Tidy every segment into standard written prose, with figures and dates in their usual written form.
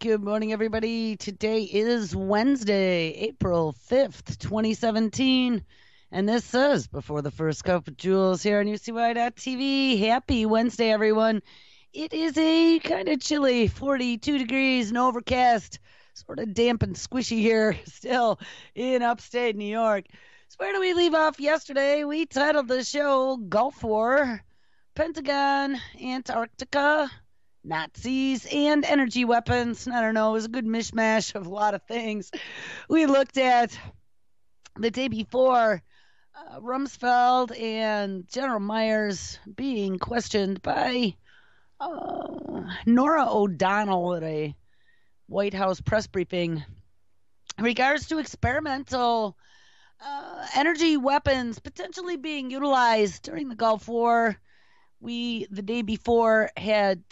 Good morning, everybody. Today is Wednesday, April 5th, 2017. And this says Before the First Cup of Jewels here on UCY.TV. Happy Wednesday, everyone. It is a kind of chilly 42 degrees and overcast, sort of damp and squishy here still in upstate New York. So where do we leave off yesterday? We titled the show Gulf War, Pentagon, Antarctica, Nazis, and energy weapons. I don't know. It was a good mishmash of a lot of things. We looked at the day before Rumsfeld and General Myers being questioned by Nora O'Donnell at a White House press briefing in regards to experimental energy weapons potentially being utilized during the Gulf War. We, the day before, had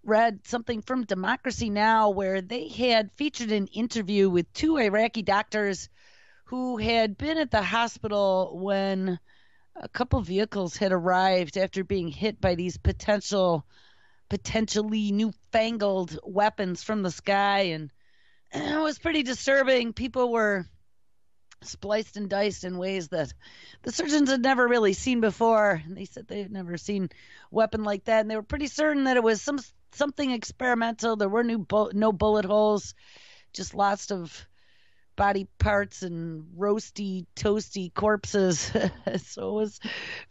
read something from Democracy Now! Where they had featured an interview with two Iraqi doctors who had been at the hospital when a couple vehicles had arrived after being hit by these potentially newfangled weapons from the sky. And it was pretty disturbing. People were spliced and diced in ways that the surgeons had never really seen before. And they said they had never seen a weapon like that, and they were pretty certain that it was something experimental. There were no bullet holes, just lots of body parts and roasty, toasty corpses. So it was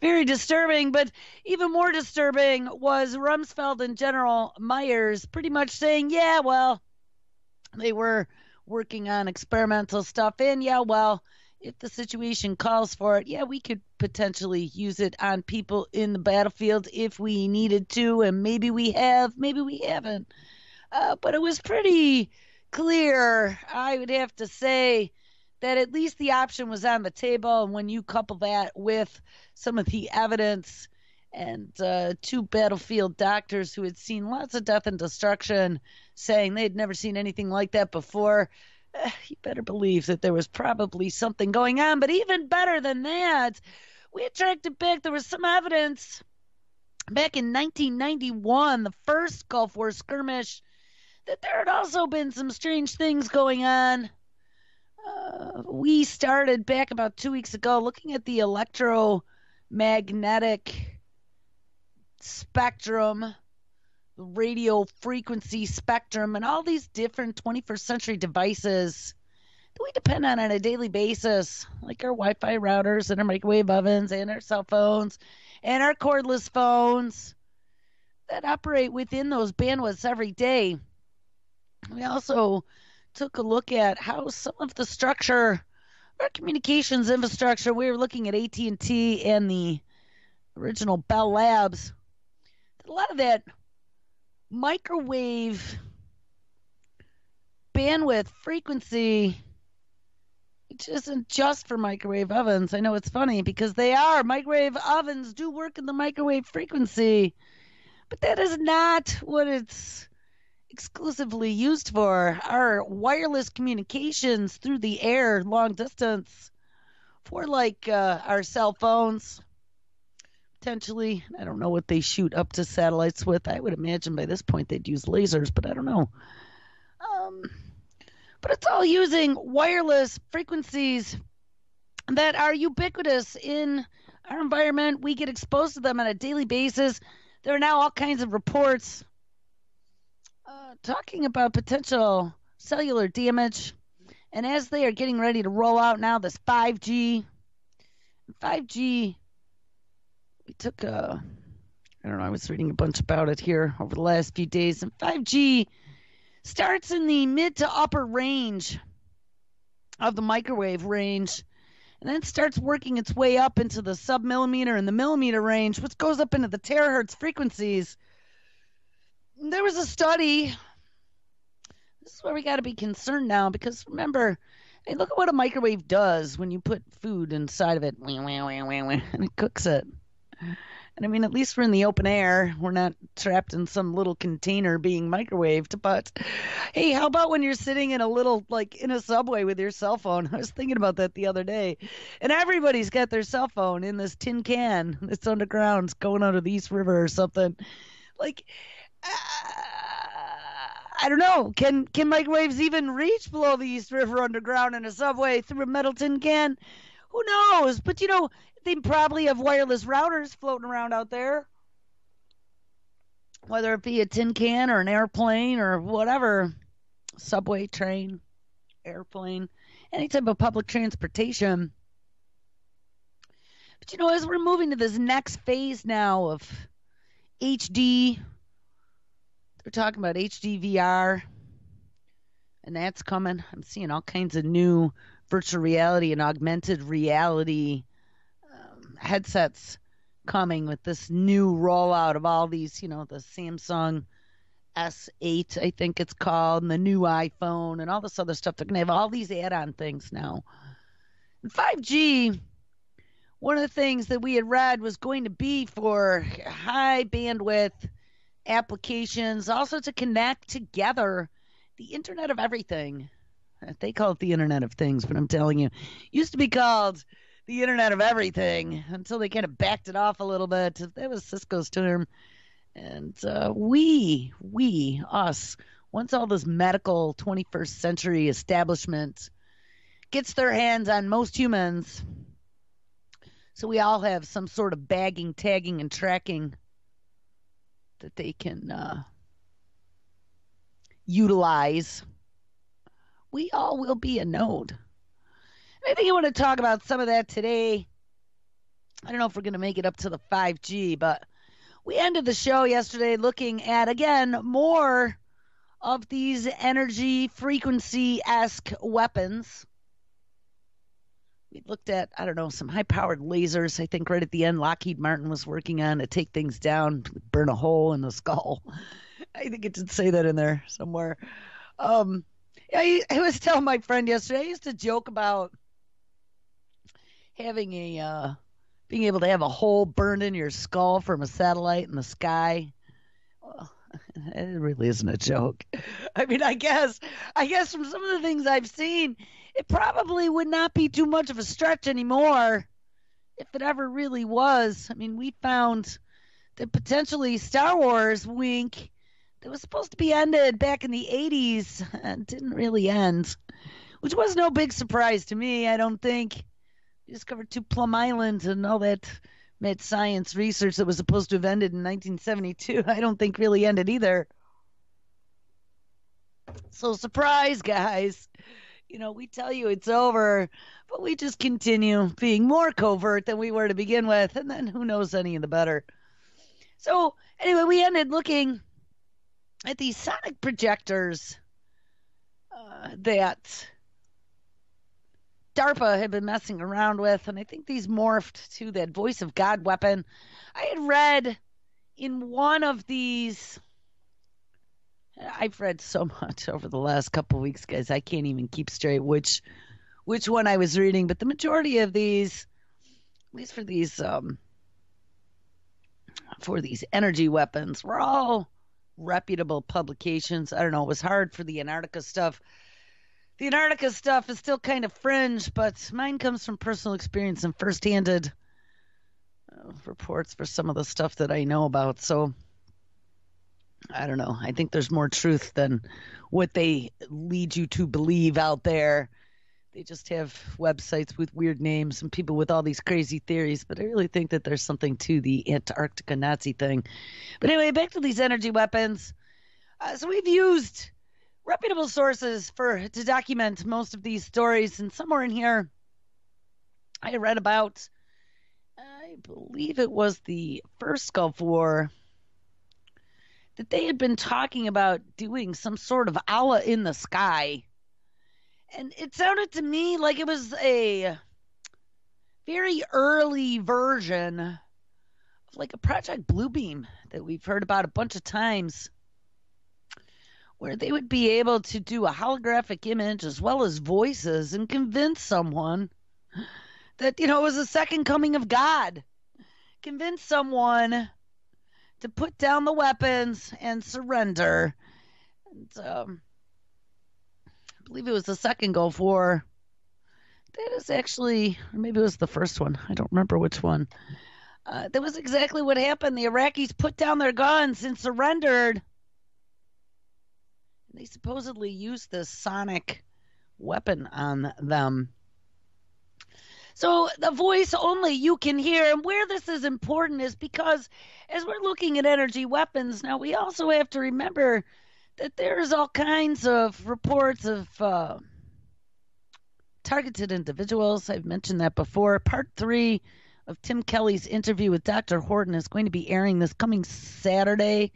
very disturbing. But even more disturbing was Rumsfeld and General Myers pretty much saying, yeah, well, they were working on experimental stuff. And yeah, well, if the situation calls for it, yeah, we could potentially use it on people in the battlefield if we needed to. And maybe we have, maybe we haven't. But it was pretty clear, I would have to say, that at least the option was on the table. And when you couple that with some of the evidence and two battlefield doctors who had seen lots of death and destruction saying they had never seen anything like that before, you better believe that there was probably something going on. But even better than that, we attracted back, there was some evidence back in 1991, the first Gulf War skirmish, that there had also been some strange things going on. We started back about 2 weeks ago looking at the electromagnetic spectrum, the radio frequency spectrum, and all these different 21st century devices that we depend on a daily basis, like our Wi-Fi routers and our microwave ovens and our cell phones and our cordless phones that operate within those bandwidths every day. We also took a look at how some of the structure, our communications infrastructure, we were looking at AT&T and the original Bell Labs. A lot of that microwave bandwidth frequency, which isn't just for microwave ovens. I know it's funny because microwave ovens do work in the microwave frequency, but that is not what it's exclusively used for. Our wireless communications through the air, long distance, for like our cell phones. Potentially, I don't know what they shoot up to satellites with. I would imagine by this point they'd use lasers, but I don't know. But it's all using wireless frequencies that are ubiquitous in our environment. We get exposed to them on a daily basis. There are now all kinds of reports talking about potential cellular damage. And as they are getting ready to roll out now this 5G, we took I don't know, I was reading a bunch about it here over the last few days, and 5G starts in the mid to upper range of the microwave range, and then starts working its way up into the sub-millimeter and the millimeter range, which goes up into the terahertz frequencies. There was a study. This is where we got to be concerned now, because remember, hey, look at what a microwave does when you put food inside of it, and it cooks it. And I mean, at least we're in the open air. We're not trapped in some little container being microwaved. But hey, how about when you're sitting in a little, like in a subway with your cell phone? I was thinking about that the other day. And everybody's got their cell phone in this tin can that's underground. It's going under the East River or something. Like, I don't know. Can microwaves even reach below the East River underground in a subway through a metal tin can? Who knows? But, they probably have wireless routers floating around out there, whether it be a tin can or an airplane or whatever, subway, train, airplane, any type of public transportation. But, as we're moving to this next phase now of HD, they're talking about HD VR, and that's coming. I'm seeing all kinds of new virtual reality and augmented reality headsets coming with this new rollout of all these, the Samsung S8, I think it's called, and the new iPhone and all this other stuff. They're going to have all these add-on things now. And 5G, one of the things that we had read was going to be for high bandwidth applications, also to connect together the Internet of Everything. They call it the Internet of Things, but I'm telling you, it used to be called the Internet of Everything until they kind of backed it off a little bit. That was Cisco's term. And us, once all this medical 21st century establishment gets their hands on most humans, so we all have some sort of bagging, tagging, and tracking that they can utilize, we all will be a node. I think I want to talk about some of that today. I don't know if we're going to make it up to the 5G, but we ended the show yesterday looking at, again, more of these energy frequency-esque weapons. We looked at, some high-powered lasers. I think right at the end, Lockheed Martin was working on to take things down, burn a hole in the skull. I think it did say that in there somewhere. I was telling my friend yesterday, I used to joke about having being able to have a hole burned in your skull from a satellite in the sky. Well, it really isn't a joke. I mean, I guess from some of the things I've seen, it probably would not be too much of a stretch anymore if it ever really was. I mean, we found that potentially Star Wars, wink, that was supposed to be ended back in the 80s and didn't really end, which was no big surprise to me, I don't think. We discovered two Plum Island and all that mad science research that was supposed to have ended in 1972. I don't think really ended either. So surprise, guys. We tell you it's over, but we just continue being more covert than we were to begin with, and then who knows any of the better. So anyway, we ended looking at these sonic projectors that DARPA had been messing around with, and I think these morphed to that voice of God weapon. I had read in one of these, I've read so much over the last couple of weeks, guys, I can't even keep straight which one I was reading, but the majority of these, at least for these energy weapons, were all reputable publications. I don't know, it was hard for the Antarctica stuff. The Antarctica stuff is still kind of fringe, but mine comes from personal experience and first-handed reports for some of the stuff that I know about. So, I don't know. I think there's more truth than what they lead you to believe out there. They just have websites with weird names and people with all these crazy theories, but I really think that there's something to the Antarctica Nazi thing. But anyway, back to these energy weapons. So we've used reputable sources to document most of these stories, and somewhere in here I read about, I believe it was the first Gulf War, that they had been talking about doing some sort of Allah in the sky. And it sounded to me like it was a very early version of like a Project Bluebeam that we've heard about a bunch of times, where they would be able to do a holographic image as well as voices and convince someone that, it was the second coming of God. Convince someone to put down the weapons and surrender. And I believe it was the second Gulf War. That is actually, or maybe it was the first one. I don't remember which one. That was exactly what happened. The Iraqis put down their guns and surrendered. They supposedly used this sonic weapon on them. So the voice only you can hear. And where this is important is because as we're looking at energy weapons, now we also have to remember that there's all kinds of reports of targeted individuals. I've mentioned that before. Part 3 of Tim Kelly's interview with Dr. Horton is going to be airing this coming Saturday.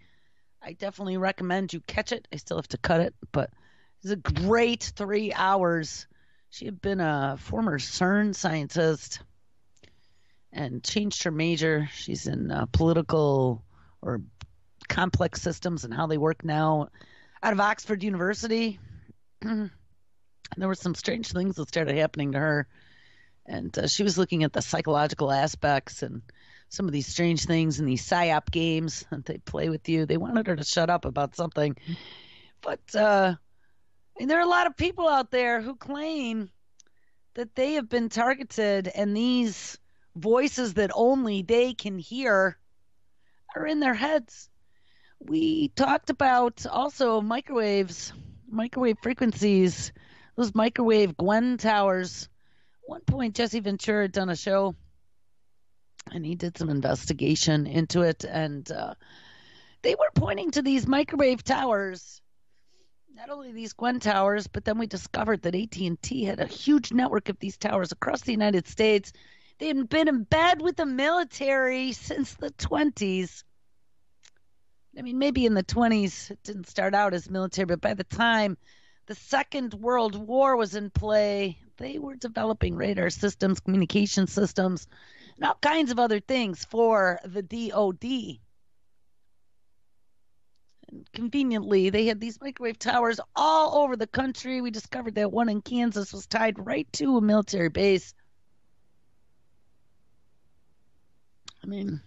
I definitely recommend you catch it. I still have to cut it, but it's a great 3 hours. She had been a former CERN scientist and changed her major. She's in political or complex systems and how they work now out of Oxford University. There were some strange things that started happening to her. And she was looking at the psychological aspects and some of these strange things in these PsyOps games that they play with you. They wanted her to shut up about something. But there are a lot of people out there who claim that they have been targeted and these voices that only they can hear are in their heads. We talked about also microwave frequencies, those microwave Gwen towers. At one point, Jesse Ventura had done a show, and he did some investigation into it, and they were pointing to these microwave towers, not only these Gwen towers, but then we discovered that AT&T had a huge network of these towers across the United States. They had been in bed with the military since the 20s. I mean, maybe in the 20s, it didn't start out as military, but by the time the Second World War was in play, they were developing radar systems, communication systems, and all kinds of other things for the DoD. And conveniently, they had these microwave towers all over the country. We discovered that one in Kansas was tied right to a military base. I mean,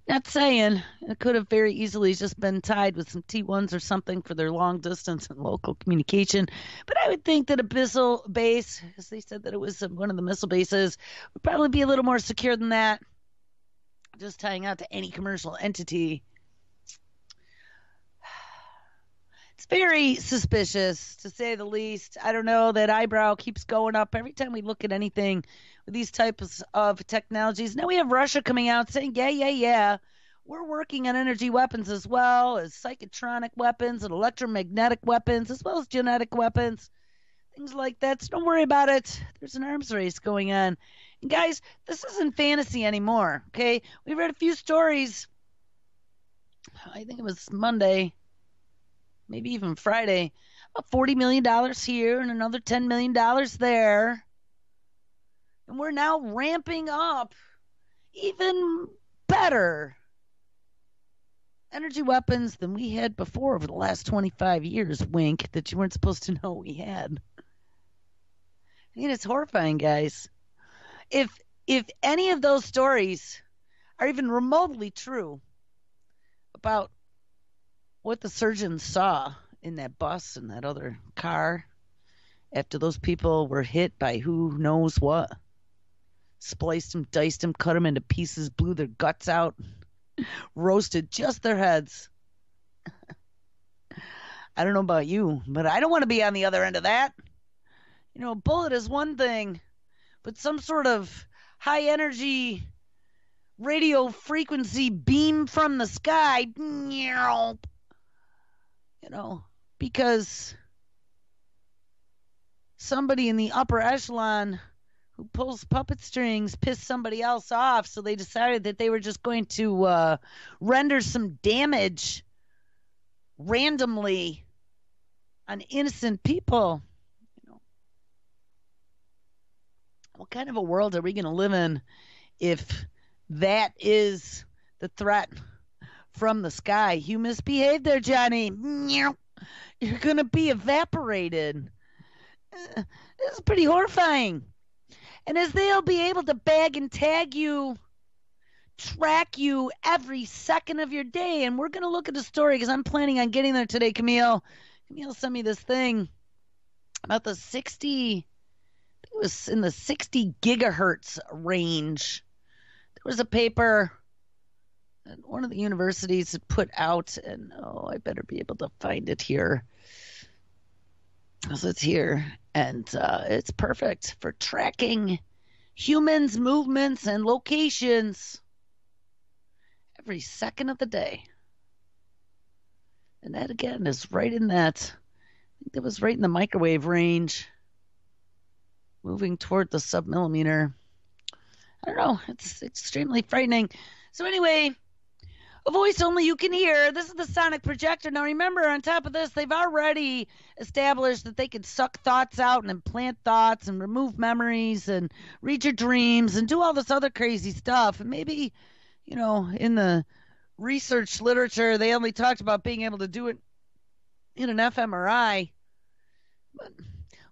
not saying it could have very easily just been tied with some T1s or something for their long distance and local communication. But I would think that a missile base, as they said that it was one of the missile bases, would probably be a little more secure than that. Just tying out to any commercial entity. It's very suspicious, to say the least. I don't know, that eyebrow keeps going up every time we look at anything with these types of technologies. Now we have Russia coming out saying, yeah, we're working on energy weapons as well as psychotronic weapons and electromagnetic weapons, as well as genetic weapons, things like that. So don't worry about it. There's an arms race going on. And guys, this isn't fantasy anymore, okay? We read a few stories. I think it was Monday, maybe even Friday, about $40 million here and another $10 million there. And we're now ramping up even better energy weapons than we had before over the last 25 years, wink, that you weren't supposed to know we had. I mean, it's horrifying, guys. If any of those stories are even remotely true about what the surgeons saw in that bus and that other car after those people were hit by who knows what, spliced them, diced them, cut them into pieces, blew their guts out, roasted just their heads. I don't know about you, but I don't want to be on the other end of that. You know, a bullet is one thing, but some sort of high energy radio frequency beam from the sky, you know, because somebody in the upper echelon who pulls puppet strings pissed somebody else off, so they decided that they were just going to render some damage randomly on innocent people. You know, what kind of a world are we going to live in if that is the threat from the sky? You misbehaved there, Johnny. You're going to be evaporated. This is pretty horrifying. And as they'll be able to bag and tag you, track you every second of your day. And we're going to look at the story because I'm planning on getting there today, Camille. Camille sent me this thing about the 60, I think it was in the 60 gigahertz range. There was a paper that one of the universities had put out, and I better be able to find it here. So it's here, and it's perfect for tracking humans, movements, and locations every second of the day. And that again is right in that. I think that was right in the microwave range, moving toward the submillimeter. I don't know. It's extremely frightening. So anyway, a voice only you can hear. This is the sonic projector. Now remember, on top of this, they've already established that they can suck thoughts out and implant thoughts and remove memories and read your dreams and do all this other crazy stuff. And maybe, in the research literature, they only talked about being able to do it in an fMRI. But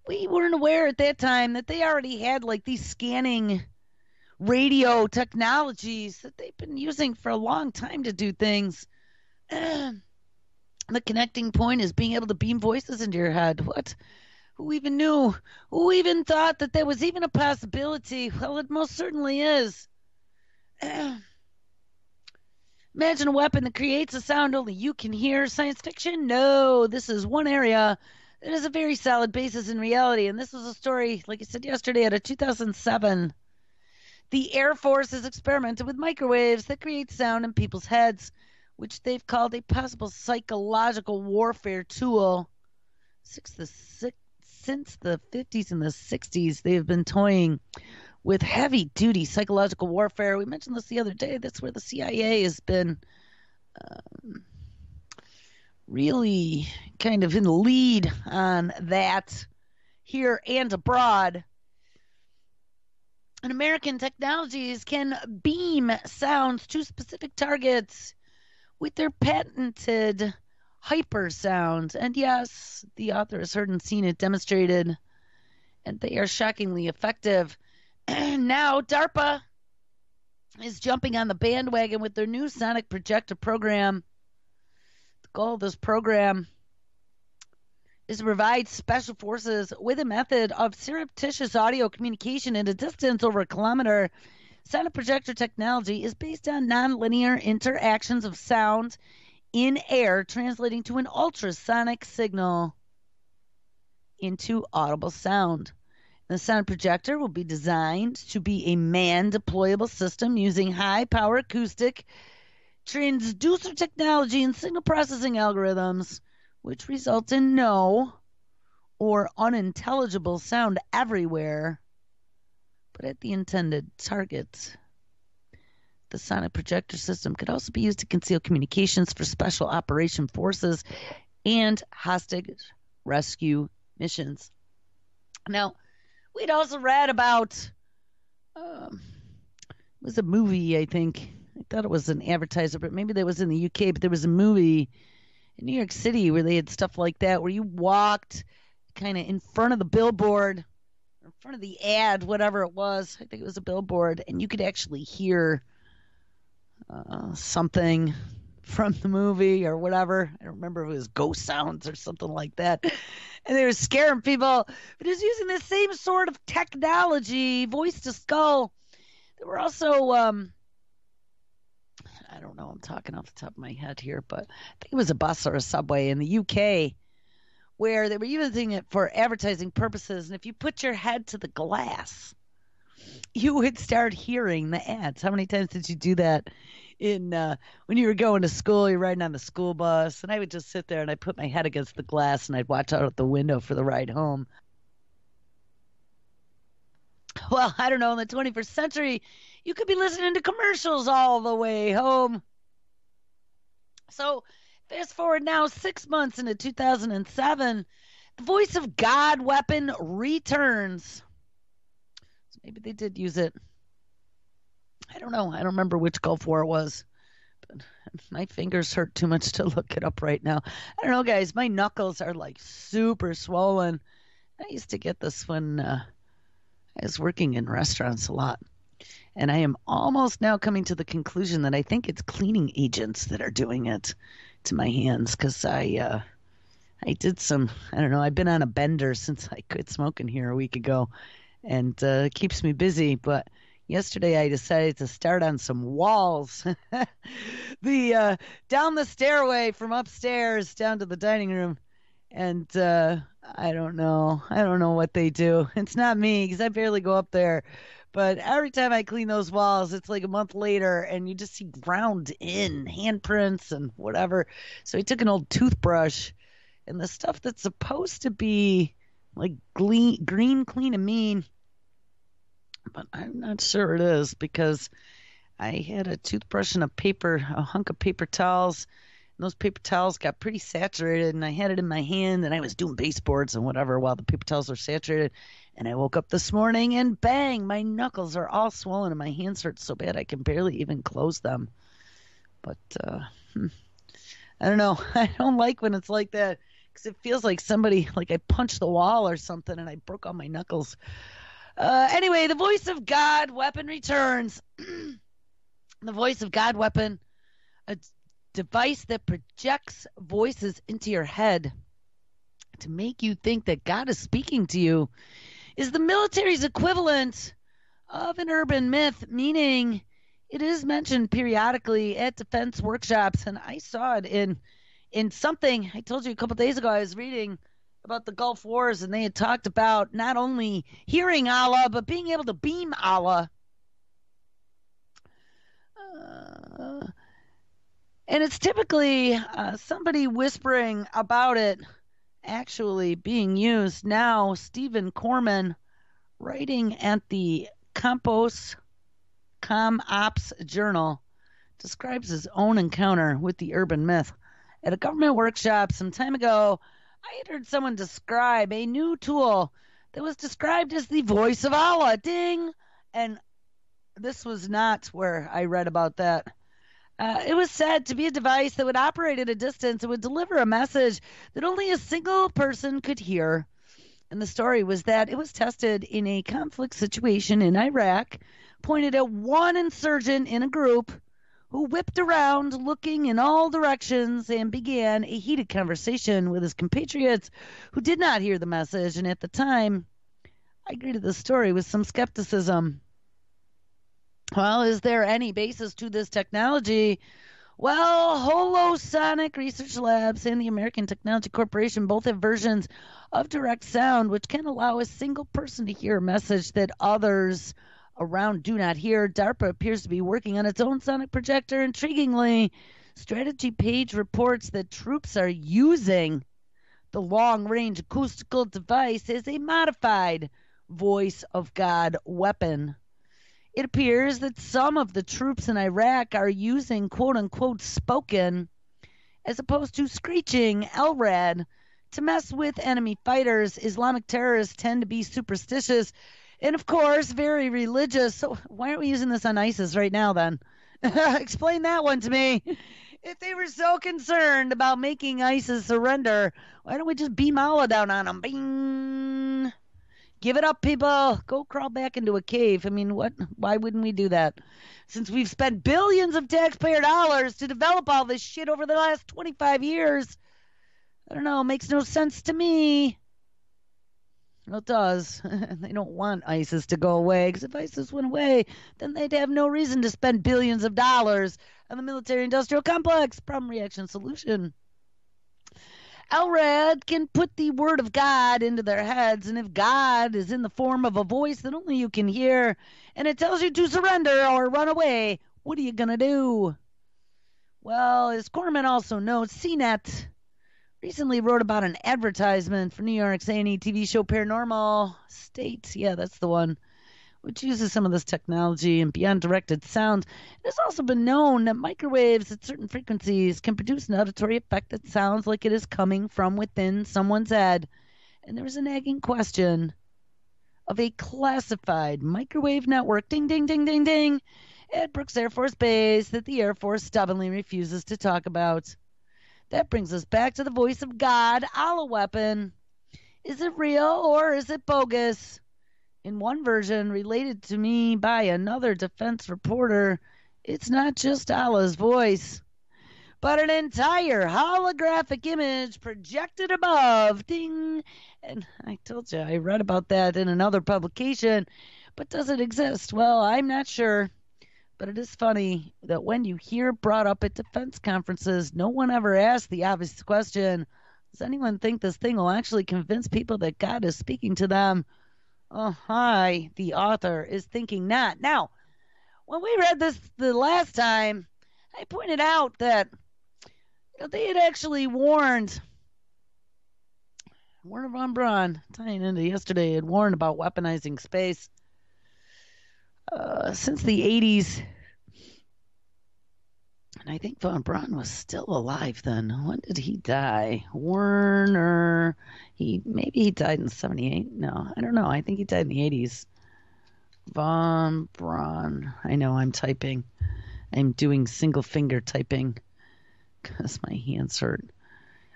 we weren't aware at that time that they already had like these scanning radio technologies that they've been using for a long time to do things. The connecting point is being able to beam voices into your head. What? Who even knew? Who even thought that there was even a possibility? Well, it most certainly is. Imagine a weapon that creates a sound only you can hear. Science fiction? No, this is one area that has a very solid basis in reality. And this was a story, like I said yesterday, out of 2007. The Air Force has experimented with microwaves that create sound in people's heads, which they've called a possible psychological warfare tool. Since the 50s and the 60s, they have been toying with heavy-duty psychological warfare. We mentioned this the other day. That's where the CIA has been really kind of in the lead on that here and abroad. And American technologies can beam sounds to specific targets with their patented hypersound. And yes, the author has heard and seen it demonstrated, and they are shockingly effective. Now, DARPA is jumping on the bandwagon with their new sonic projector program. The goal of this program is to provide special forces with a method of surreptitious audio communication at a distance over a kilometer. Sonic projector technology is based on nonlinear interactions of sound in air, translating to an ultrasonic signal into audible sound. The sound projector will be designed to be a man-deployable system using high-power acoustic transducer technology and signal processing algorithms, which result in no or unintelligible sound everywhere, but at the intended target. The sonic projector system could also be used to conceal communications for special operation forces and hostage rescue missions. Now, we'd also read about, it was a movie, I think. I thought it was an advertiser, but maybe that was in the UK, but there was a movie in New York City where they had stuff like that, where you walked kind of in front of the billboard, or in front of the ad, whatever it was. I think it was a billboard, and you could actually hear something from the movie or whatever. I don't remember if it was ghost sounds or something like that. And they were scaring people, but it was using the same sort of technology, voice to skull. There were also, I don't know, I'm talking off the top of my head here, but I think it was a bus or a subway in the UK where they were using it for advertising purposes. And if you put your head to the glass, you would start hearing the ads. How many times did you do that in when you were going to school, you're riding on the school bus? And I would just sit there and I'd put my head against the glass and I'd watch out the window for the ride home. Well, I don't know, in the 21st century, you could be listening to commercials all the way home. So fast forward now 6 months into 2007, the voice of God weapon returns. So maybe they did use it. I don't know. I don't remember which Gulf War it was. But my fingers hurt too much to look it up right now. I don't know, guys. My knuckles are like super swollen. I used to get this when I was working in restaurants a lot. And I am almost now coming to the conclusion that I think it's cleaning agents that are doing it to my hands, because I did some, I don't know, I've been on a bender since I quit smoking here a week ago, and it keeps me busy. But yesterday I decided to start on some walls. Down the stairway from upstairs down to the dining room, And I don't know. I don't know what they do. It's not me because I barely go up there. But every time I clean those walls, it's like a month later, and you just see ground in handprints and whatever. So I took an old toothbrush, and the stuff that's supposed to be like green, clean, and mean, but I'm not sure it is because I had a toothbrush and a hunk of paper towels. And those paper towels got pretty saturated, and I had it in my hand, and I was doing baseboards and whatever while the paper towels were saturated. And I woke up this morning, and bang, my knuckles are all swollen, and my hands hurt so bad I can barely even close them. But I don't know. I don't like when it's like that because it feels like somebody, like I punched the wall or something, and I broke all my knuckles. Anyway, the voice of God weapon returns. The voice of God weapon, a device that projects voices into your head to make you think that God is speaking to you, is the military's equivalent of an urban myth, meaning it is mentioned periodically at defense workshops. And I saw it in something I told you a couple days ago. I was reading about the Gulf Wars, and they had talked about not only hearing Allah, but being able to beam Allah. And it's typically somebody whispering about it actually being used. Now, Stephen Corman, writing at the ComOps Journal, describes his own encounter with the urban myth. At a government workshop some time ago, I had heard someone describe a new tool that was described as the voice of Allah. Ding! And this was not where I read about that. It was said to be a device that would operate at a distance and would deliver a message that only a single person could hear. And the story was that it was tested in a conflict situation in Iraq, pointed at one insurgent in a group who whipped around looking in all directions and began a heated conversation with his compatriots who did not hear the message. And at the time, I greeted the story with some skepticism. Well, is there any basis to this technology? Well, Holosonic Research Labs and the American Technology Corporation both have versions of direct sound, which can allow a single person to hear a message that others around do not hear. DARPA appears to be working on its own sonic projector. Intriguingly, Strategy Page reports that troops are using the long-range acoustical device as a modified voice of God weapon. It appears that some of the troops in Iraq are using quote-unquote spoken as opposed to screeching LRAD to mess with enemy fighters. Islamic terrorists tend to be superstitious and, of course, very religious. So why aren't we using this on ISIS right now then? Explain that one to me. If they were so concerned about making ISIS surrender, why don't we just beam Allah down on them? Bing! Give it up, people. Go crawl back into a cave. I mean, what? Why wouldn't we do that? Since we've spent billions of taxpayer dollars to develop all this shit over the last 25 years. I don't know. Makes no sense to me. Well, it does. They don't want ISIS to go away, because if ISIS went away, then they'd have no reason to spend billions of dollars on the military-industrial complex. Problem, reaction, solution. LRAD can put the word of God into their heads, and if God is in the form of a voice that only you can hear, and it tells you to surrender or run away, what are you going to do? Well, as Corman also notes, CNET recently wrote about an advertisement for New York's A&E TV show Paranormal State. Yeah, that's the one, which uses some of this technology and beyond directed sound. It has also been known that microwaves at certain frequencies can produce an auditory effect that sounds like it is coming from within someone's head. And there was a nagging question of a classified microwave network, ding, ding, ding, ding, ding, at Brooks Air Force Base that the Air Force stubbornly refuses to talk about. That brings us back to the voice of God, Allah weapon. Is it real or is it bogus? In one version related to me by another defense reporter, it's not just Allah's voice, but an entire holographic image projected above. Ding! And I told you, I read about that in another publication, but does it exist? Well, I'm not sure. But it is funny that when you hear brought up at defense conferences, no one ever asks the obvious question, Does anyone think this thing will actually convince people that God is speaking to them? Oh, hi, the author is thinking not. Now, when we read this the last time, I pointed out that they had actually warned Werner von Braun, tying into yesterday, had warned about weaponizing space since the 80s. And I think von Braun was still alive then. When did he die? Werner, maybe he died in 78. No, I don't know. I think he died in the 80s. Von Braun. I know I'm typing. I'm doing single finger typing because my hands hurt.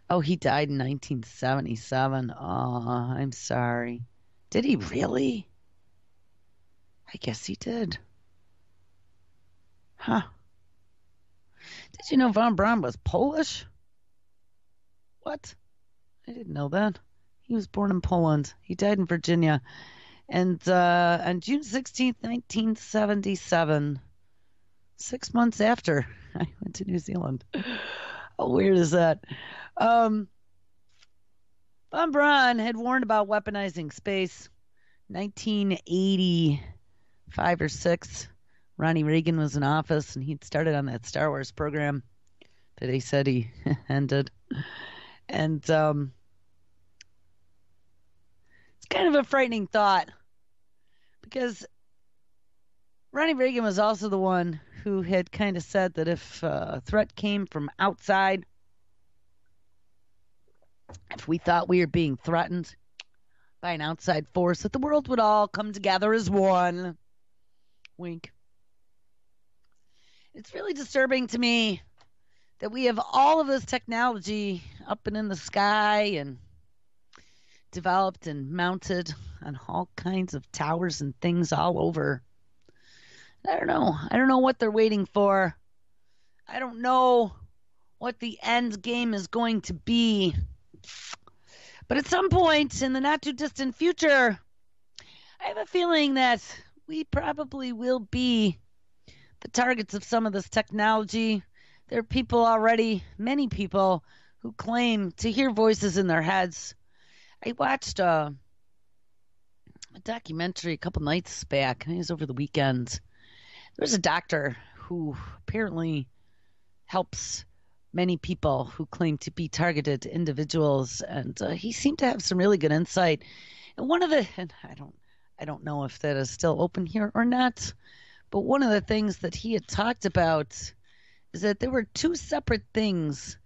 Oh, he died in 1977. Oh, I'm sorry. Did he really? I guess he did. Huh. Did you know von Braun was Polish? What? I didn't know that. He was born in Poland. He died in Virginia. And on June 16th, 1977, 6 months after I went to New Zealand. How weird is that? Von Braun had warned about weaponizing space. 1985 or 6, Ronnie Reagan was in office, and he'd started on that Star Wars program that he said he ended. And it's kind of a frightening thought because Ronnie Reagan was also the one who had kind of said that if a threat came from outside, if we thought we were being threatened by an outside force, that the world would all come together as one. Wink. It's really disturbing to me that we have all of this technology up and in the sky and developed and mounted on all kinds of towers and things all over. I don't know. I don't know what they're waiting for. I don't know what the end game is going to be. But at some point in the not too distant future, I have a feeling that we probably will be the targets of some of this technology. There are people already, many people, who claim to hear voices in their heads. I watched a documentary a couple nights back. I think it was over the weekend. There was a doctor who apparently helps many people who claim to be targeted individuals, and he seemed to have some really good insight. And I don't know if that is still open here or not, but one of the things that he had talked about is that there were two separate things,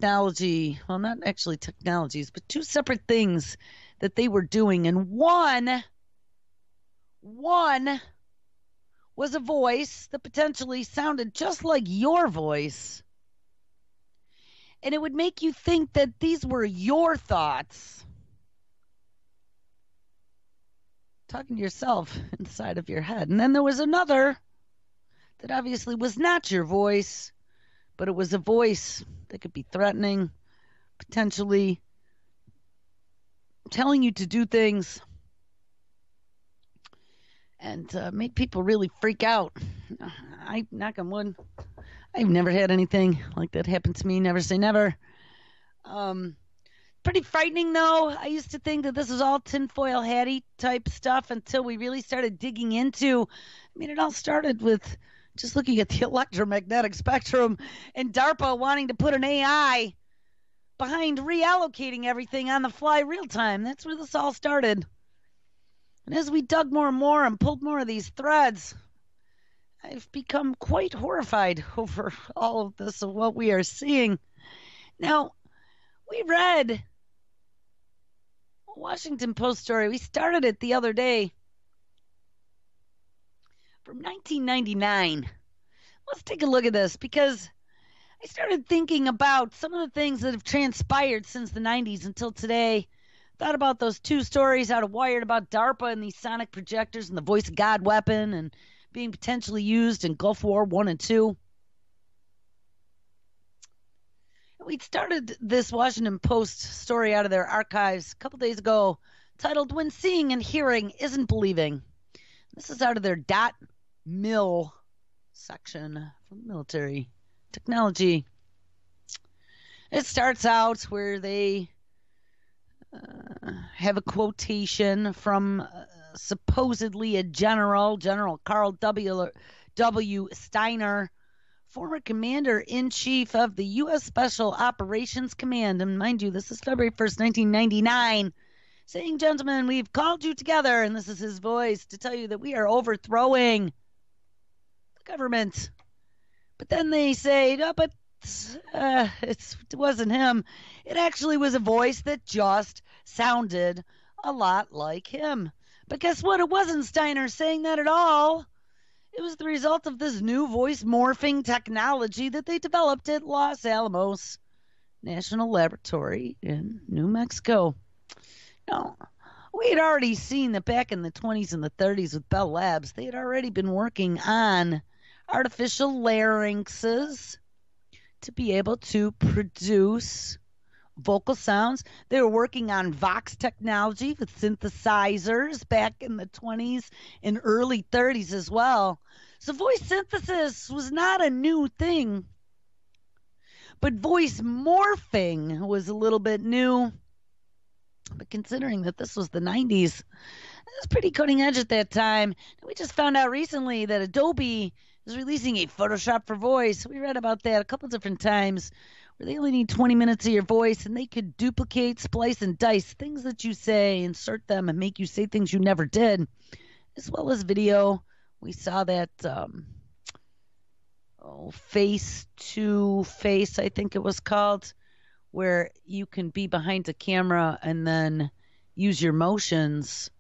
not actually technologies, but two separate things that they were doing. And one was a voice that potentially sounded just like your voice. And it would make you think that these were your thoughts. Talking to yourself inside of your head. And then there was another that obviously was not your voice, but it was a voice that could be threatening, potentially telling you to do things, and made people really freak out. I knock on wood. I've never had anything like that happen to me. Never say never. Pretty frightening, though. I used to think that this was all tinfoil hatty type stuff until we really started digging into. It all started with just looking at the electromagnetic spectrum and DARPA wanting to put an AI behind reallocating everything on the fly real time. That's where this all started. And as we dug more and more and pulled more of these threads, I've become quite horrified over all of this, of what we are seeing. Now, we read a Washington Post story. We started it the other day from 1999. Let's take a look at this because I started thinking about some of the things that have transpired since the 90s until today. Thought about those two stories out of Wired about DARPA and these sonic projectors and the voice of God weapon and being potentially used in Gulf War I and II. We'd started this Washington Post story out of their archives a couple days ago titled When Seeing and Hearing Isn't Believing. This is out of their .mil section from military technology. It starts out where they have a quotation from supposedly a General Carl W. Steiner, former commander-in-chief of the U.S. Special Operations Command. And mind you, this is February 1st, 1999. Saying, gentlemen, we've called you together, and this is his voice, to tell you that we are overthrowing the government. But then they say, no, but it wasn't him. It actually was a voice that just sounded a lot like him. But guess what? It wasn't Steiner saying that at all. It was the result of this new voice morphing technology that they developed at Los Alamos National Laboratory in New Mexico. Now, we had already seen that back in the 20s and the 30s with Bell Labs, they had already been working on artificial larynxes to be able to produce vocal sounds. They were working on Vox technology with synthesizers back in the 20s and early 30s as well. So voice synthesis was not a new thing, but voice morphing was a little bit new. But considering that this was the 90s, it was pretty cutting edge at that time. We just found out recently that Adobe is releasing a Photoshop for voice. We read about that a couple different times, where they only need 20 minutes of your voice, and they could duplicate, splice, and dice things that you say, insert them, and make you say things you never did, as well as video. We saw that face to face, I think it was called, where you can be behind a camera and then use your motions,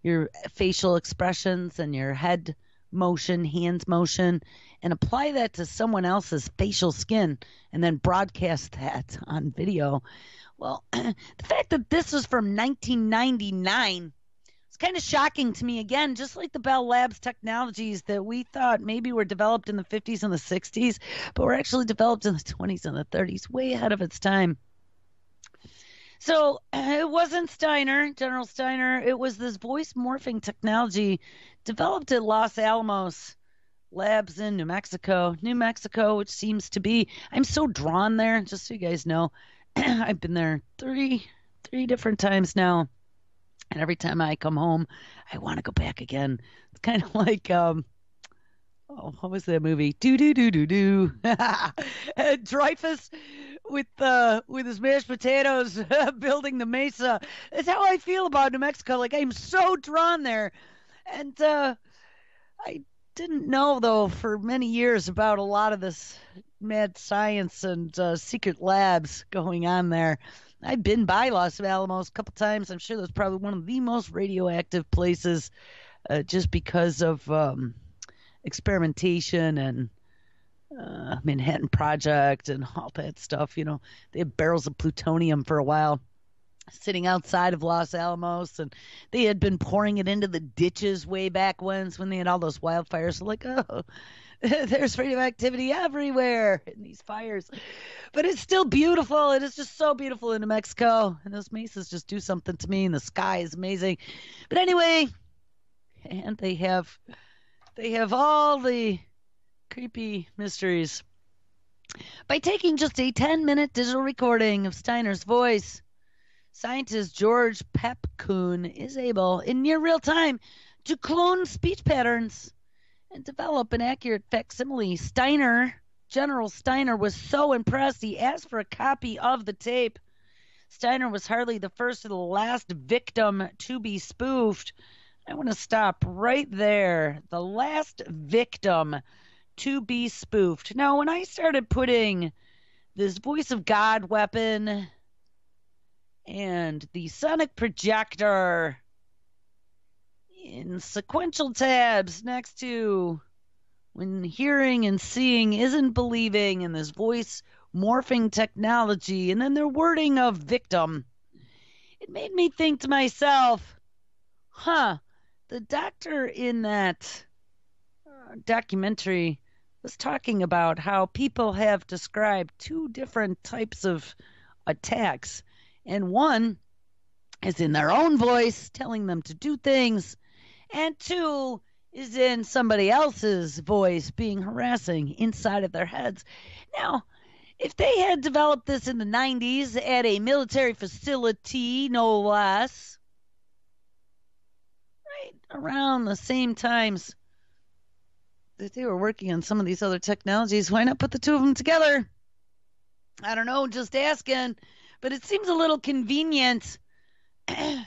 your facial expressions and your head motion, hands motion, and apply that to someone else's facial skin and then broadcast that on video. Well, the fact that this was from 1999 is kind of shocking to me again, just like the Bell Labs technologies that we thought maybe were developed in the 50s and the 60s, but were actually developed in the 20s and the 30s, way ahead of its time. So it wasn't Steiner, General Steiner. It was this voice morphing technology developed at Los Alamos Labs in New Mexico, which seems to be, I'm so drawn there, just so you guys know. I've been there three different times now. And every time I come home, I want to go back again. It's kind of like, what was that movie? Do. Dreyfus with his mashed potatoes building the mesa. That's how I feel about New Mexico. Like, I'm so drawn there. And I didn't know, though, for many years about a lot of this mad science and secret labs going on there. I've been by Los Alamos a couple times. I'm sure that's probably one of the most radioactive places just because of experimentation and Manhattan Project and all that stuff. You know, they had barrels of plutonium for a while sitting outside of Los Alamos, and they had been pouring it into the ditches way back when they had all those wildfires. So like, oh, there's radioactivity everywhere in these fires. But it's still beautiful. It is just so beautiful in New Mexico. And those mesas just do something to me, and the sky is amazing. But anyway, and they have all the creepy mysteries. By taking just a 10-minute digital recording of Steiner's voice, scientist George Pepcoon is able, in near real time, to clone speech patterns and develop an accurate facsimile. General Steiner, was so impressed he asked for a copy of the tape. Steiner was hardly the first or the last victim to be spoofed. I want to stop right there. The last victim to be spoofed. Now, when I started putting this voice of God weapon and the sonic projector in sequential tabs next to when hearing and seeing isn't believing, and this voice morphing technology, and then their wording of victim, it made me think to myself, the doctor in that documentary was talking about how people have described two different types of attacks. And one is in their own voice, telling them to do things. And two is in somebody else's voice, being harassing inside of their heads. Now, If they had developed this in the 90s at a military facility, no less, right around the same times that they were working on some of these other technologies, why not put the two of them together? I don't know, just asking. But it seems a little convenient. I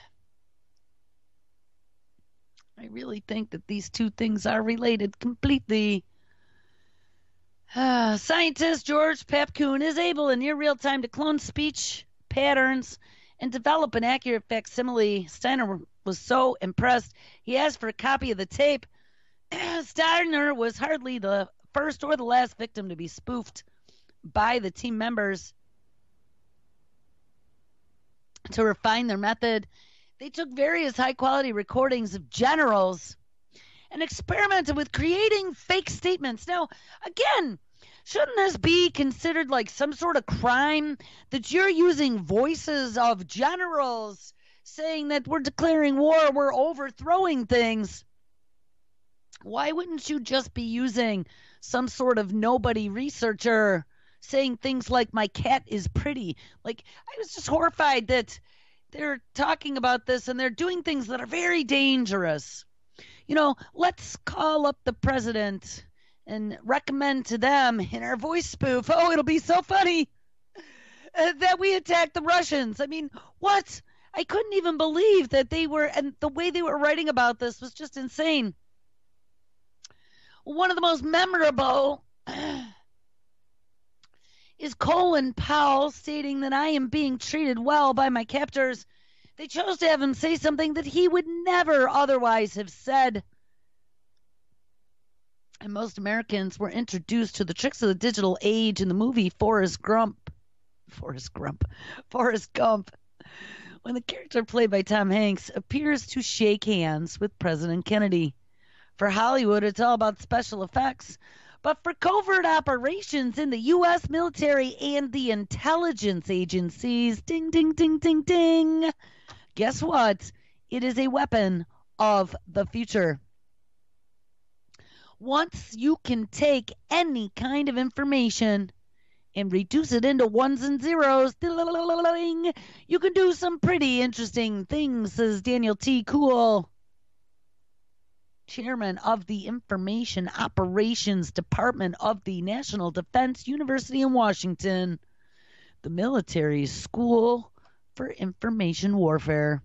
really think that these two things are related completely. Scientist George Papcoon is able in near real time to clone speech patterns and develop an accurate facsimile. Steiner was so impressed, he asked for a copy of the tape. Steiner was hardly the first or the last victim to be spoofed by the team members. To refine their method, they took various high-quality recordings of generals and experimented with creating fake statements. Now, again, shouldn't this be considered like some sort of crime that you're using voices of generals saying that we're declaring war, we're overthrowing things? Why wouldn't you just be using some sort of nobody researcher saying things like, my cat is pretty? Like, I was just horrified that they're talking about this and they're doing things that are very dangerous. You know, let's call up the president and recommend to them in our voice spoof, oh, it'll be so funny that we attacked the Russians. I mean, what? I couldn't even believe that they were, and the way they were writing about this was just insane. One of the most memorable is Colin Powell stating that I am being treated well by my captors. They chose to have him say something that he would never otherwise have said. And most Americans were introduced to the tricks of the digital age in the movie Forrest Gump. When the character played by Tom Hanks appears to shake hands with President Kennedy. For Hollywood, it's all about special effects. But for covert operations in the U.S. military and the intelligence agencies, ding, ding, ding, ding, ding, guess what? It is a weapon of the future. Once you can take any kind of information and reduce it into ones and zeros, you can do some pretty interesting things, says Daniel T. Kuhl, chairman of the Information Operations Department of the National Defense University in Washington, the military school for information warfare.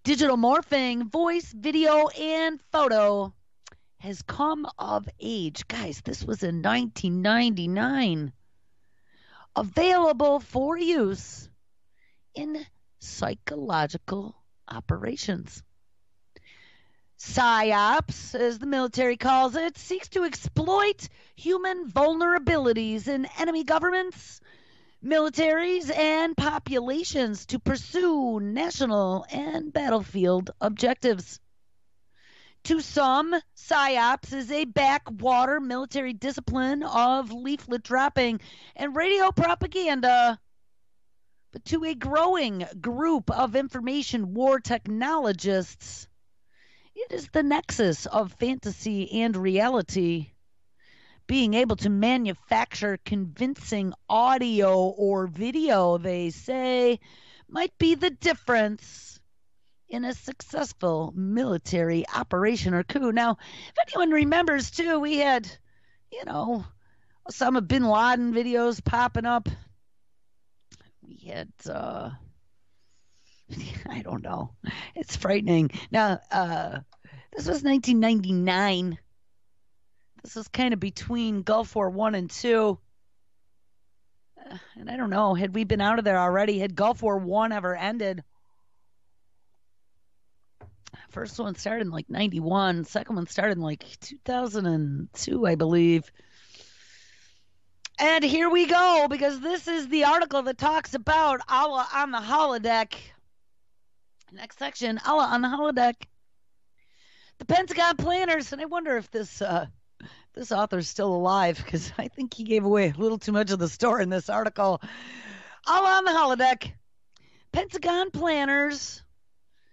Digital morphing, voice, video, and photo has come of age. Guys, this was in 1999. Available for use in psychological operations. PsyOps, as the military calls it, seeks to exploit human vulnerabilities in enemy governments, militaries, and populations to pursue national and battlefield objectives. To some, PsyOps is a backwater military discipline of leaflet dropping and radio propaganda. But to a growing group of information war technologists, it is the nexus of fantasy and reality. Being able to manufacture convincing audio or video, they say, might be the difference in a successful military operation or coup. Now, if anyone remembers, too, we had, Osama bin Laden videos popping up. We had, I don't know. It's frightening. Now, this was 1999. This was kind of between Gulf War I and II. And I don't know, had we been out of there already? Had Gulf War I ever ended? First one started in like 91. Second one started in like 2002, I believe. And here we go, because this is the article that talks about Allah on the holodeck. Next section, Allah on the holodeck. The Pentagon planners, and I wonder if this author's still alive, because I think he gave away a little too much of the story in this article. Allah on the holodeck. Pentagon planners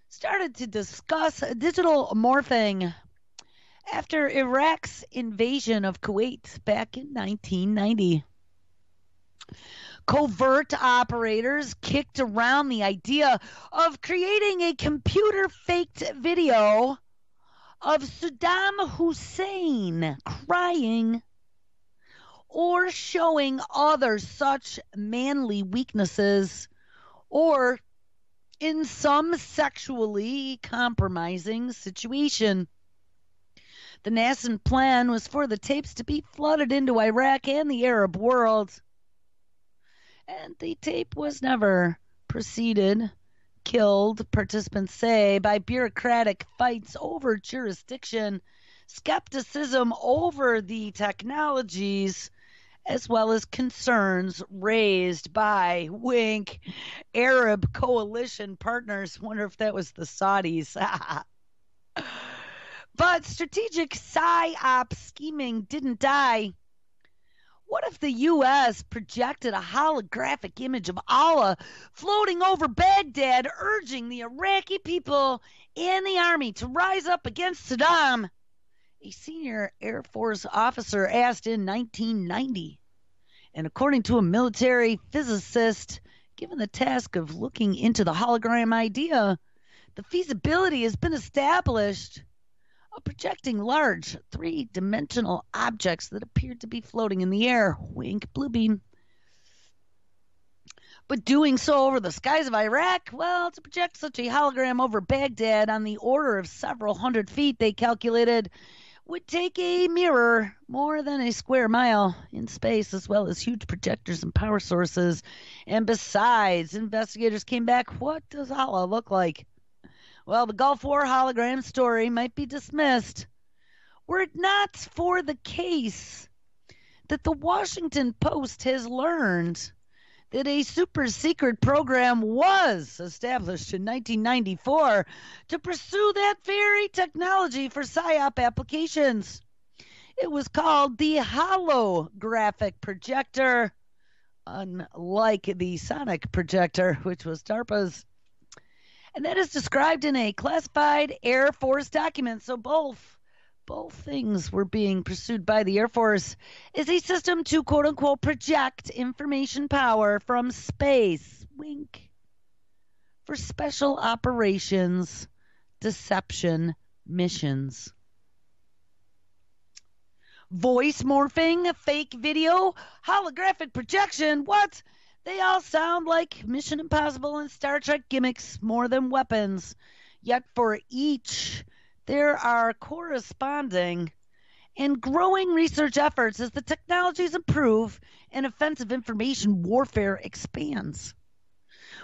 started to discuss digital morphing after Iraq's invasion of Kuwait back in 1990. Covert operators kicked around the idea of creating a computer faked video of Saddam Hussein crying or showing other such manly weaknesses, or in some sexually compromising situation. The nascent plan was for the tapes to be flooded into Iraq and the Arab world. And the tape was never preceded, killed, participants say, by bureaucratic fights over jurisdiction, skepticism over the technologies, as well as concerns raised by, wink, Arab coalition partners. Wonder if that was the Saudis. But strategic PsyOps scheming didn't die. What if the U.S. projected a holographic image of Allah floating over Baghdad, urging the Iraqi people and the army to rise up against Saddam? A senior Air Force officer asked in 1990. And according to a military physicist, given the task of looking into the hologram idea, the feasibility has been established of projecting large three-dimensional objects that appeared to be floating in the air. Wink, blue beam. But doing so over the skies of Iraq, well, to project such a hologram over Baghdad on the order of several hundred feet, they calculated, would take a mirror more than a square mile in space, as well as huge projectors and power sources. And besides, investigators came back, what does Allah look like? Well, the Gulf War hologram story might be dismissed were it not for the case that the Washington Post has learned that a super secret program was established in 1994 to pursue that very technology for PsyOp applications. It was called the holographic projector, unlike the sonic projector, which was DARPA's. And that is described in a classified Air Force document. So both things were being pursued by the Air Force is a system to, quote unquote, project information power from space, wink, for special operations, deception missions. Voice morphing, fake video, holographic projection, what? They all sound like Mission Impossible and Star Trek gimmicks more than weapons. Yet for each, there are corresponding and growing research efforts as the technologies improve and offensive information warfare expands.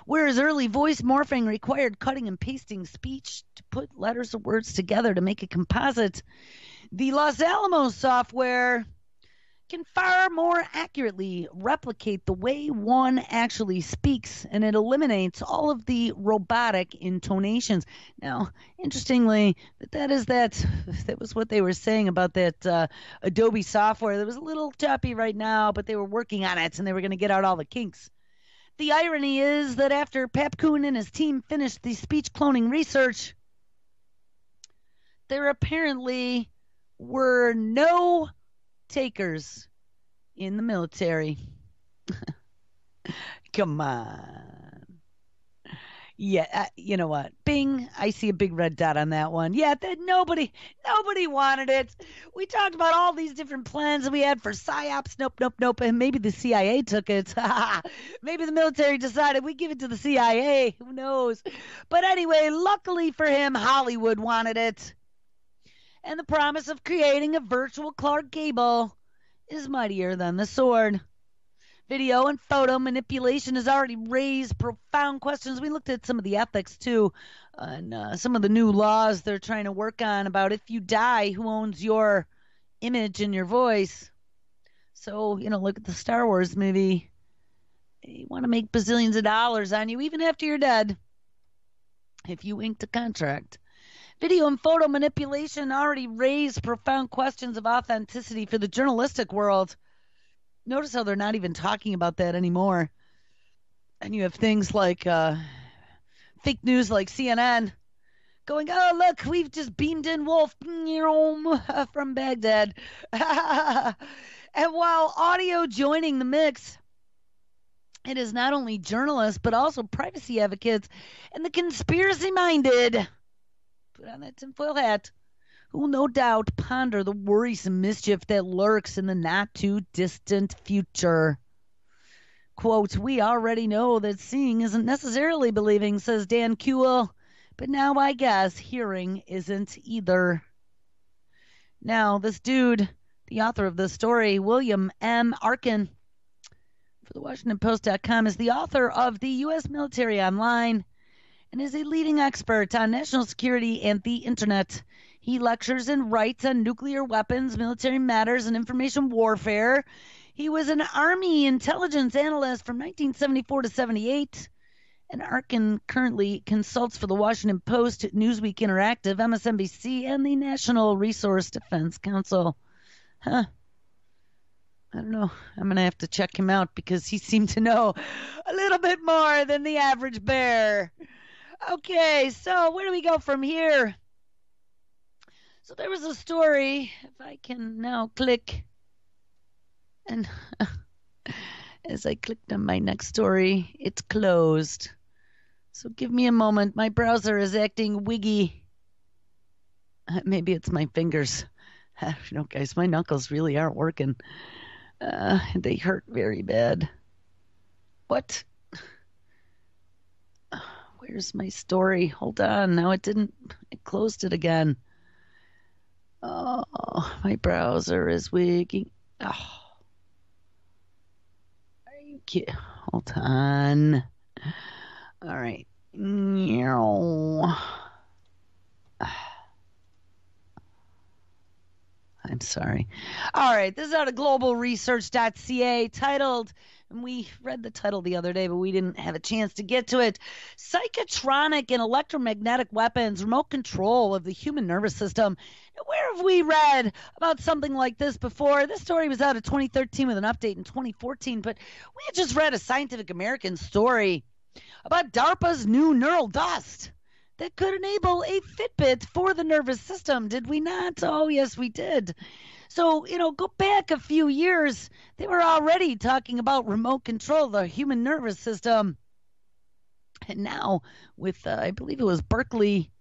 Whereas early voice morphing required cutting and pasting speech to put letters or words together to make a composite, the Los Alamos software can far more accurately replicate the way one actually speaks, and it eliminates all of the robotic intonations. Now, interestingly, that was what they were saying about that Adobe software. That was a little choppy right now, but they were working on it, and they were going to get out all the kinks. The irony is that after Papcoon and his team finished the speech cloning research, there apparently were no takers in the military. Come on. Yeah, you know what? Bing, I see a big red dot on that one. Yeah, that nobody wanted it. We talked about all these different plans that we had for PsyOps. Nope. And maybe the CIA took it. Maybe the military decided we give it to the CIA. Who knows? But anyway, luckily for him, Hollywood wanted it. And the promise of creating a virtual Clark Gable is mightier than the sword. Video and photo manipulation has already raised profound questions. We looked at some of the ethics, too, and some of the new laws they're trying to work on about if you die, who owns your image and your voice. So, look at the Star Wars movie. They want to make bazillions of dollars on you even after you're dead if you inked a contract. Video and photo manipulation already raised profound questions of authenticity for the journalistic world. Notice how they're not even talking about that anymore. And you have things like fake news like CNN going, oh, look, we've just beamed in Wolf from Baghdad. And while audio joining the mix It is not only journalists, but also privacy advocates and the conspiracy-minded, put on that tinfoil hat, who will no doubt ponder the worrisome mischief that lurks in the not-too-distant future. Quote, we already know that seeing isn't necessarily believing, says Dan Kuehl, but now I guess hearing isn't either. Now, this dude, the author of this story, William M. Arkin, for the WashingtonPost.com, is the author of The U.S. Military Online and is a leading expert on national security and the Internet. He lectures and writes on nuclear weapons, military matters, and information warfare. He was an Army intelligence analyst from 1974 to 78. And Arkin currently consults for the Washington Post, Newsweek Interactive, MSNBC, and the National Resource Defense Council. Huh. I don't know. I'm going to have to check him out because he seemed to know a little bit more than the average bear. Okay, so where do we go from here? So there was a story, if I can now click, and as I clicked on my next story, it's closed. So give me a moment. My browser is acting wiggy. Maybe it's my fingers. I don't know, guys. My knuckles really aren't working. They hurt very bad. What? Where's my story? Hold on. Now it didn't. It closed it again. Oh, my browser is wigging. Oh. Are you kidding? Hold on. All right. I'm sorry. All right. This is out of globalresearch.ca, titled, and we read the title the other day, but we didn't have a chance to get to it. Psychotronic and electromagnetic weapons, remote control of the human nervous system. Now, where have we read about something like this before? This story was out of 2013 with an update in 2014, but we had just read a Scientific American story about DARPA's new neural dust that could enable a Fitbit for the nervous system. Did we not? Oh, yes, we did. So, go back a few years. They were already talking about remote control of the human nervous system. And now with, I believe it was Berkeley,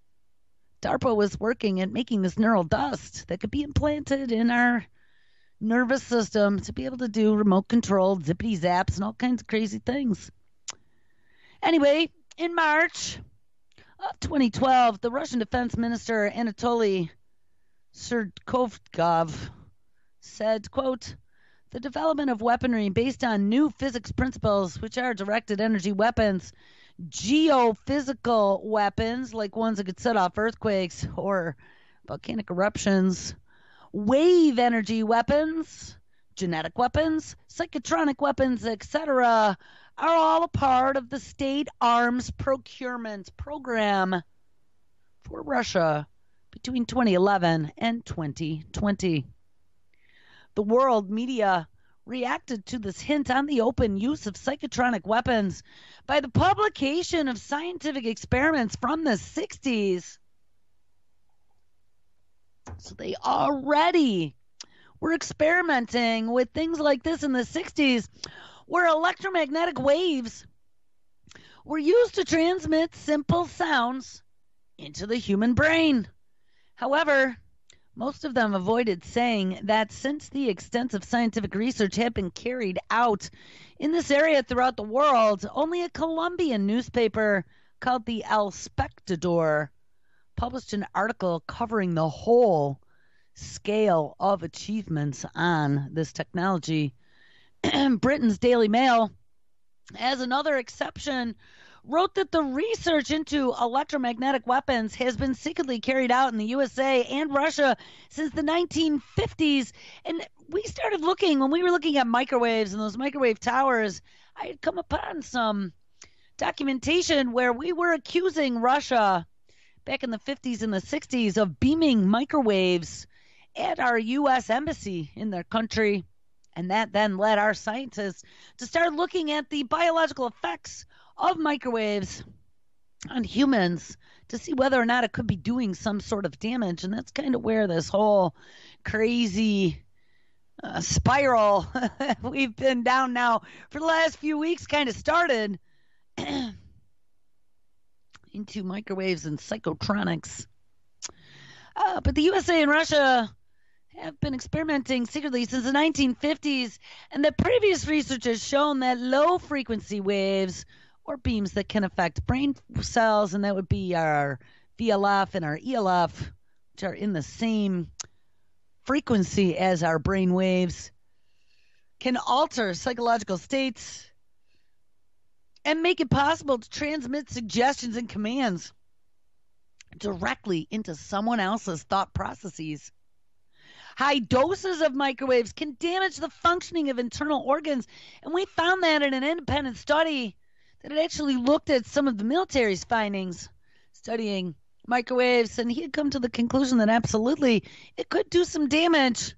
DARPA was working at making this neural dust that could be implanted in our nervous system to be able to do remote control, zippity zaps, and all kinds of crazy things. Anyway, in March of 2012, the Russian Defense Minister Anatoly Surkovkov said, quote, the development of weaponry based on new physics principles, which are directed energy weapons, geophysical weapons, like ones that could set off earthquakes or volcanic eruptions, wave energy weapons, genetic weapons, psychotronic weapons, etc., are all a part of the state arms procurement program for Russia between 2011 and 2020. The world media reacted to this hint on the open use of psychotronic weapons by the publication of scientific experiments from the 60s. So they already were experimenting with things like this in the 60s, where electromagnetic waves were used to transmit simple sounds into the human brain. However, most of them avoided saying that since the extensive scientific research had been carried out in this area throughout the world, only a Colombian newspaper called the El Spectador published an article covering the whole scale of achievements on this technology. Britain's Daily Mail, as another exception, wrote that the research into electromagnetic weapons has been secretly carried out in the USA and Russia since the 1950s. And we started looking, when we were looking at microwaves and those microwave towers, I had come upon some documentation where we were accusing Russia back in the 50s and the 60s of beaming microwaves at our U.S. embassy in their country. And that then led our scientists to start looking at the biological effects of microwaves on humans to see whether or not it could be doing some sort of damage. And that's kind of where this whole crazy spiral we've been down now for the last few weeks kind of started into microwaves and psychotronics. But the USA and Russia have been experimenting secretly since the 1950s, and the previous research has shown that low frequency waves or beams that can affect brain cells, and that would be our VLF and our ELF, which are in the same frequency as our brain waves, can alter psychological states and make it possible to transmit suggestions and commands directly into someone else's thought processes. High doses of microwaves can damage the functioning of internal organs, and we found that in an independent study that had actually looked at some of the military's findings studying microwaves, and he had come to the conclusion that absolutely it could do some damage.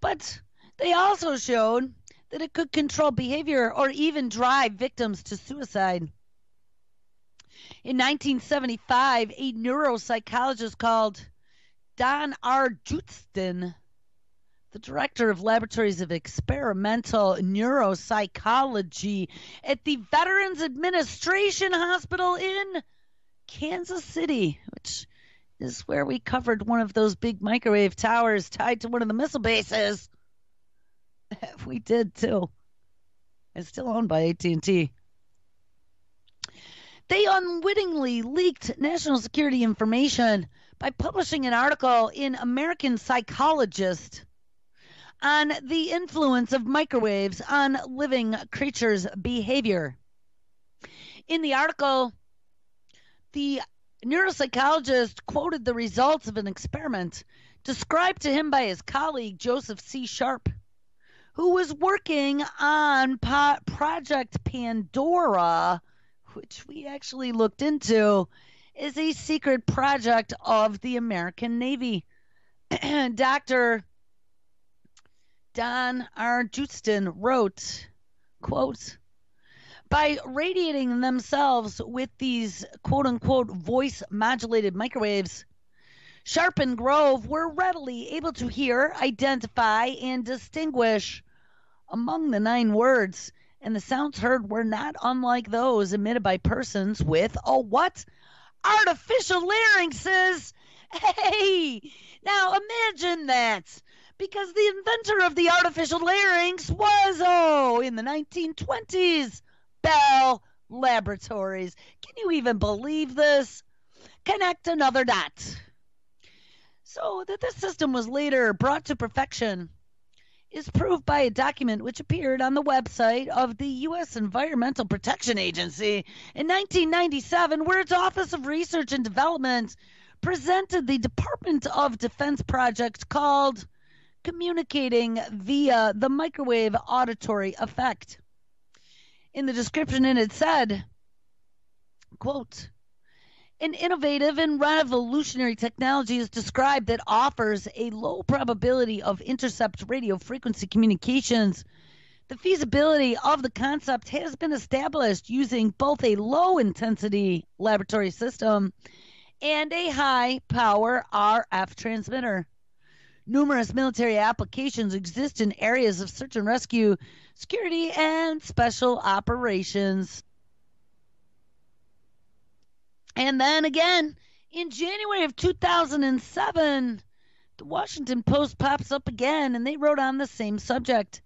But they also showed that it could control behavior or even drive victims to suicide. In 1975, a neuropsychologist called Don R. Jutstin, the director of laboratories of experimental neuropsychology at the Veterans Administration Hospital in Kansas City, which is where we covered one of those big microwave towers tied to one of the missile bases. We did too. It's still owned by AT&T. They unwittingly leaked national security information by publishing an article in American Psychologist on the influence of microwaves on living creatures' behavior. In the article, the neuropsychologist quoted the results of an experiment described to him by his colleague Joseph C. Sharp, who was working on Project Pandora, which we actually looked into, is a secret project of the American Navy. Dr. Don R. Justin wrote, quote, by radiating themselves with these quote-unquote voice-modulated microwaves, Sharp and Grove were readily able to hear, identify, and distinguish among the 9 words, and the sounds heard were not unlike those emitted by persons with a what? Artificial larynxes! Hey! Now imagine that! Because the inventor of the artificial larynx was, in the 1920s, Bell Laboratories. Can you even believe this? Connect another dot. So that this system was later brought to perfection is proved by a document which appeared on the website of the U.S. Environmental Protection Agency in 1997, where its Office of Research and Development presented the Department of Defense project called Communicating via the Microwave Auditory Effect. In the description, it said, quote, an innovative and revolutionary technology is described that offers a low probability of intercept radio frequency communications. The feasibility of the concept has been established using both a low-intensity laboratory system and a high-power RF transmitter. Numerous military applications exist in areas of search and rescue, security, and special operations. And then again, in January of 2007, the Washington Post pops up again, and they wrote on the same subject.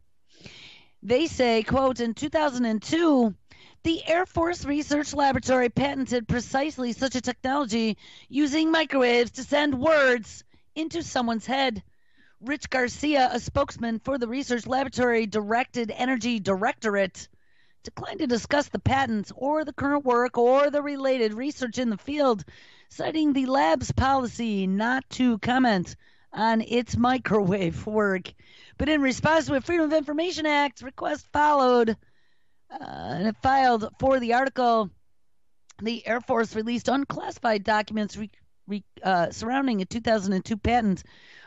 They say, quote, in 2002, the Air Force Research Laboratory patented precisely such a technology using microwaves to send words into someone's head. Rich Garcia, a spokesman for the research laboratory Directed Energy Directorate, declined to discuss the patents or the current work or the related research in the field, citing the lab's policy not to comment on its microwave work. But in response to a Freedom of Information Act request followed, and it filed for the article, the Air Force released unclassified documents surrounding a 2002 patent,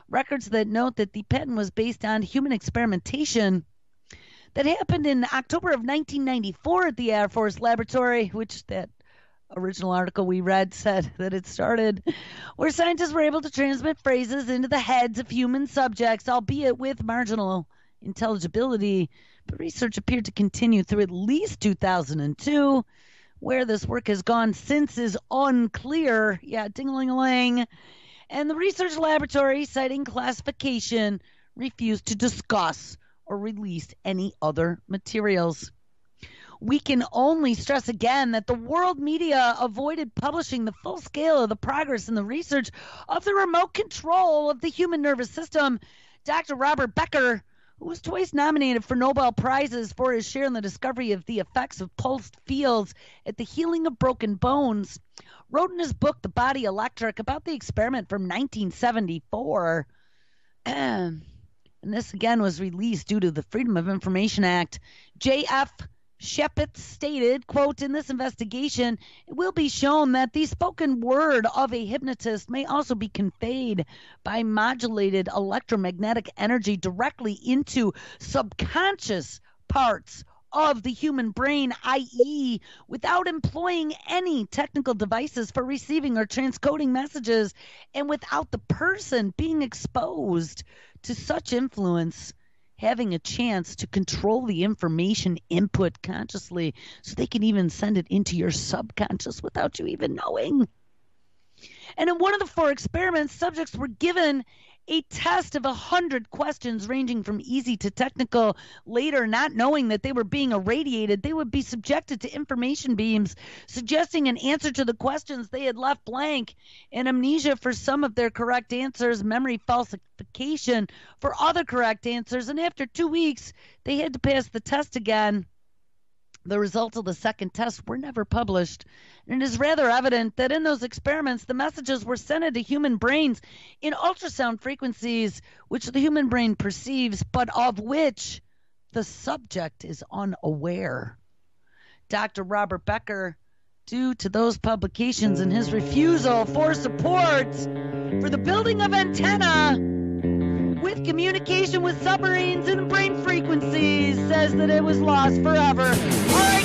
records that note that the patent was based on human experimentation that happened in October of 1994 at the Air Force Laboratory, which that original article we read said that it started where scientists were able to transmit phrases into the heads of human subjects, albeit with marginal intelligibility. But research appeared to continue through at least 2002. Where this work has gone since is unclear. Yeah, ding-a-ling-a-ling. And the research laboratory, citing classification, refused to discuss or release any other materials. We can only stress again that the world media avoided publishing the full scale of the progress in the research of the remote control of the human nervous system. Dr. Robert Becker, who was twice nominated for Nobel Prizes for his share in the discovery of the effects of pulsed fields at the healing of broken bones, wrote in his book, The Body Electric, about the experiment from 1974. And this again was released due to the Freedom of Information Act. J.F. Shepitz stated, quote, in this investigation, it will be shown that the spoken word of a hypnotist may also be conveyed by modulated electromagnetic energy directly into subconscious parts of the human brain, i.e., without employing any technical devices for receiving or transcoding messages, and without the person being exposed to such influence having a chance to control the information input consciously, so they can even send it into your subconscious without you even knowing. And in one of the 4 experiments, subjects were given a test of 100 questions ranging from easy to technical. Later, not knowing that they were being irradiated, they would be subjected to information beams suggesting an answer to the questions they had left blank, and amnesia for some of their correct answers, memory falsification for other correct answers, and after 2 weeks, they had to pass the test again. The results of the second test were never published, and it is rather evident that in those experiments, the messages were sent into human brains in ultrasound frequencies which the human brain perceives, but of which the subject is unaware. Dr. Robert Becker, due to those publications and his refusal for support for the building of antenna with communication with submarines and brain frequencies, says that it was lost forever. All right.